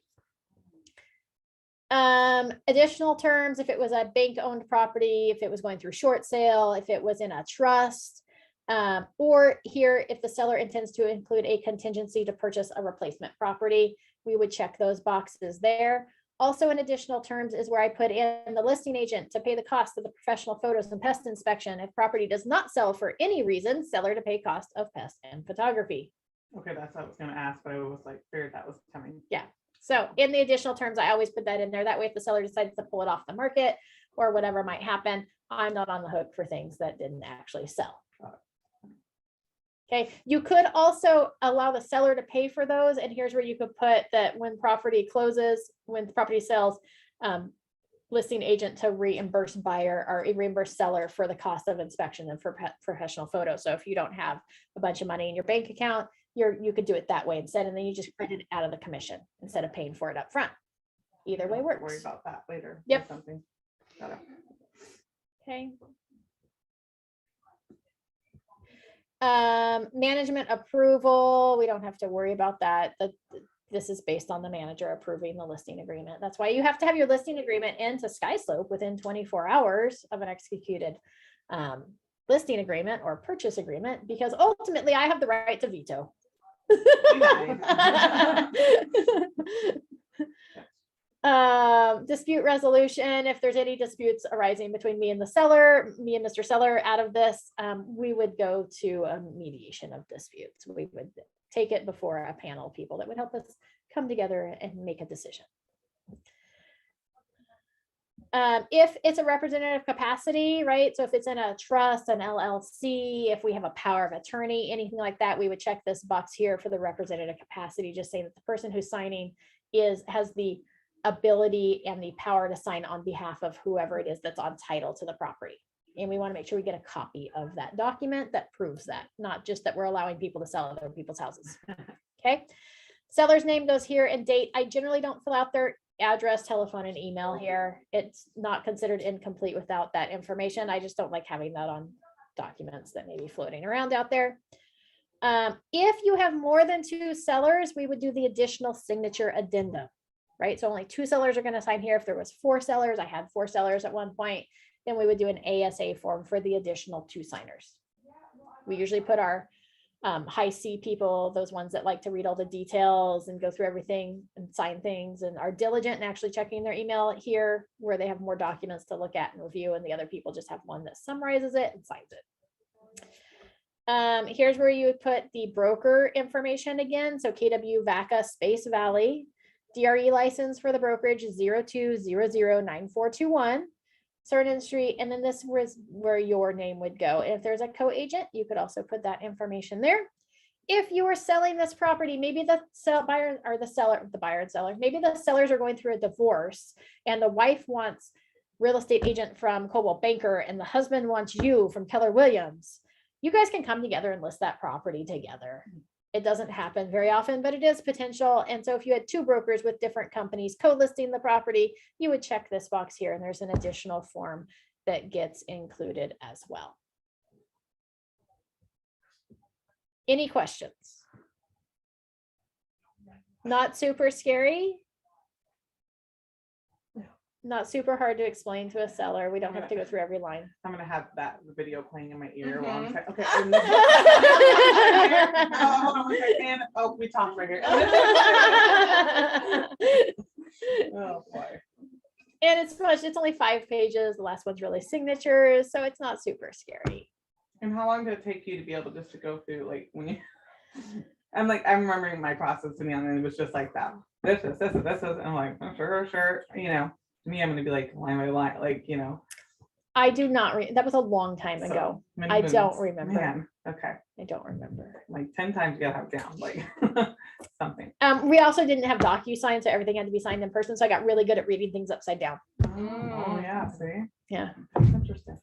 S1: Additional terms, if it was a bank-owned property, if it was going through short sale, if it was in a trust, or here, if the seller intends to include a contingency to purchase a replacement property, we would check those boxes there. Also in additional terms is where I put in the listing agent to pay the cost of the professional photos and pest inspection. If property does not sell for any reason, seller to pay cost of pest and photography.
S5: Okay, that's what I was gonna ask, but I was like, figured that was coming.
S1: So in the additional terms, I always put that in there. That way, if the seller decides to pull it off the market or whatever might happen, I'm not on the hook for things that didn't actually sell. Okay, you could also allow the seller to pay for those. And here's where you could put that when property closes, when the property sells, listing agent to reimburse buyer or reimburse seller for the cost of inspection and for professional photos. So if you don't have a bunch of money in your bank account, you could do it that way instead, and then you just credit it out of the commission instead of paying for it up front. Either way
S5: Worry
S1: works.
S5: about that later. or
S1: Yep.
S5: Something. Got it.
S1: Okay. Management approval, we don't have to worry about that. This is based on the manager approving the listing agreement. That's why you have to have your listing agreement into SkySlope within 24 hours of an executed listing agreement or purchase agreement, because ultimately I have the right to veto. Dispute resolution, if there's any disputes arising between me and the seller, me and Mr. Seller out of this, we would go to a mediation of disputes. We would take it before a panel of people that would help us come together and make a decision. If it's a representative capacity, right? So if it's in a trust, an LLC, if we have a power of attorney, anything like that, we would check this box here for the representative capacity, just saying that the person who's signing has the ability and the power to sign on behalf of whoever it is that's on title to the property. And we want to make sure we get a copy of that document that proves that, not just that we're allowing people to sell other people's houses. Okay. Seller's name goes here and date. I generally don't fill out their address, telephone, and email here. It's not considered incomplete without that information. I just don't like having that on documents that may be floating around out there. If you have more than 2 sellers, we would do the additional signature addendum, right? So only 2 sellers are going to sign here. If there was 4 sellers, I had 4 sellers at one point, then we would do an ASA form for the additional 2 signers. We usually put our high C people, those ones that like to read all the details and go through everything and sign things and are diligent and actually checking their email here where they have more documents to look at and review, and the other people just have one that summarizes it and signs it. Here's where you would put the broker information again. So KW VACA Space Valley, DRE license for the brokerage is 02009421. Certain street, and then this was where your name would go. If there's a co-agent, you could also put that information there. If you were selling this property, maybe the buyer or the seller, the buyer and seller, maybe the sellers are going through a divorce and the wife wants real estate agent from Coldwell Banker and the husband wants you from Keller Williams. You guys can come together and list that property together. It doesn't happen very often, but it is potential. And so if you had 2 brokers with different companies co-listing the property, you would check this box here, and there's an additional form that gets included as well. Any questions? Not super scary? Not super hard to explain to a seller. We don't have to go through every line.
S5: I'm gonna have that video playing in my ear while I'm saying, okay. Oh, hold on one second. Oh, we talked right here. Oh, boy.
S1: And it's only 5 pages. The last one's really signatures, so it's not super scary.
S5: And how long did it take you to be able just to go through, like, when you, I'm remembering my process to me, and it was just like that. This is, and I'm like, oh, sure, you know, me, I'm gonna be like line by line, like, you know.
S1: I do not, that was a long time
S5: so
S1: ago.
S5: many
S1: I
S5: moons.
S1: don't remember.
S5: Man, okay,
S1: I don't remember.
S5: like 10 times you gotta have it down, like something.
S1: We also didn't have DocuSign, so everything had to be signed in person. So I got really good at reading things upside down.
S5: Oh, yeah, see?
S1: Yeah.
S5: That's interesting.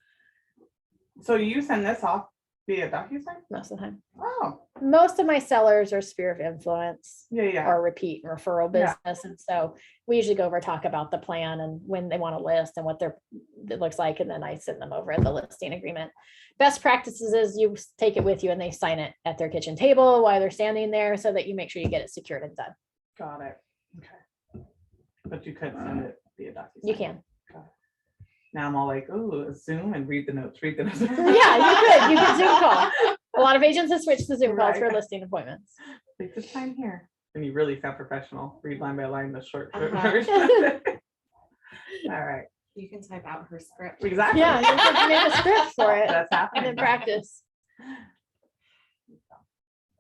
S5: So you send this off via DocuSign?
S1: Most of the time.
S5: Oh,
S1: Most of my sellers are sphere of influence
S5: yeah.
S1: or repeat and referral
S5: Yeah.
S1: business. And so we usually go over, talk about the plan and when they want to list and what it looks like. And then I send them over the listing agreement. Best practices is you take it with you and they sign it at their kitchen table while they're standing there so that you make sure you get it secured and done.
S5: Got it. Okay. But you could send it via DocuSign.
S1: You can.
S5: Now I'm all like, oh, Zoom and read the notes.
S1: Yeah, you could. You could Zoom call. A lot of agents have switched to Zoom calls for
S5: Right.
S1: listing appointments.
S5: Take this time here. When you really sound professional, read line by line the short
S4: Uh-huh.
S5: version. All right,
S4: You can type out her script.
S5: exactly.
S1: Yeah, you can make a script for it
S5: That's
S1: and
S5: happening.
S1: then practice.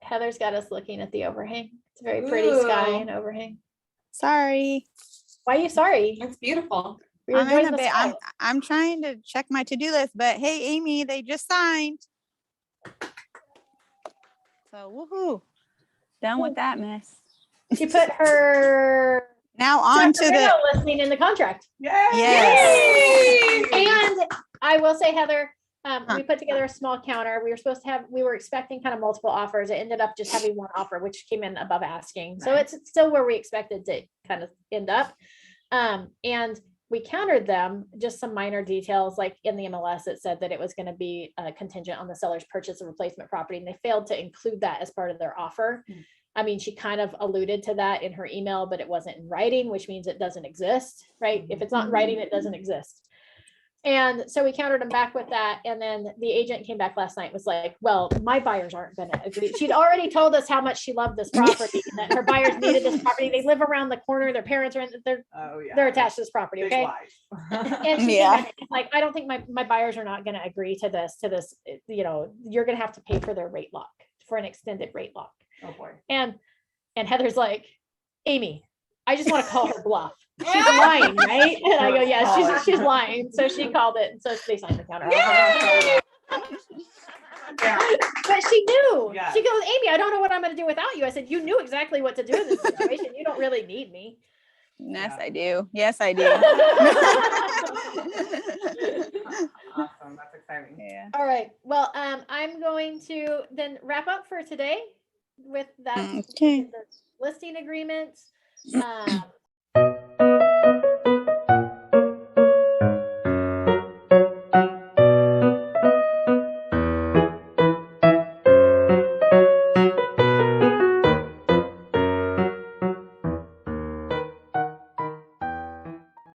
S1: Heather's got us looking at the overhang. It's a very pretty sky
S4: Ooh.
S1: and overhang.
S8: Sorry.
S1: Why are you sorry?
S4: It's beautiful.
S1: We're
S8: I'm in
S1: enjoying
S8: a
S1: the
S8: bit,
S1: sky.
S8: I'm trying to check my to-do list, but hey, Amy, they just signed. So woohoo. Done with that mess.
S1: She put her
S8: Now on to the,
S1: Sacramento listing in the contract.
S5: Yay!
S8: Yes.
S1: And I will say, Heather,
S8: Huh.
S1: we put together a small counter. We were expecting kind of multiple offers. It ended up just having one offer, which came in above asking. So
S5: Nice.
S1: it's still where we expected to kind of end up. And we countered them, just some minor details, like in the MLS, it said that it was going to be contingent on the seller's purchase of replacement property, and they failed to include that as part of their offer. I mean, she kind of alluded to that in her email, but it wasn't in writing, which means it doesn't exist, right? If it's not in writing, it doesn't exist. And so we countered them back with that. And then the agent came back last night, and was like, well, my buyers aren't going to agree. She'd already told us how much she loved this property, and that her buyers needed this property. They live around the corner. Their parents are in,
S5: Oh, yeah.
S1: they're attached to this property.
S5: Big
S1: Okay.
S5: lies.
S1: And she
S8: Yeah.
S1: came in, like, I don't think my buyers are not going to agree to this, you know, you're going to have to pay for their rate lock, for an extended rate lock.
S5: Oh, boy.
S1: And Heather's like, Amy, I just want to call her bluff. She's lying, right? And I go, yeah, she's lying. So she called it. And so they signed the counter.
S5: Yeah.
S1: But she knew.
S5: Yeah.
S1: She goes, Amy, I don't know what I'm going to do without you. I said, you knew exactly what to do in this situation. You don't really need me.
S8: yes,
S5: Yeah.
S8: I do. Yes, I do.
S5: Awesome. That's exciting.
S8: Yeah.
S1: All right. Well, I'm going to then wrap up for today with that
S8: Okay.
S1: the listing agreement.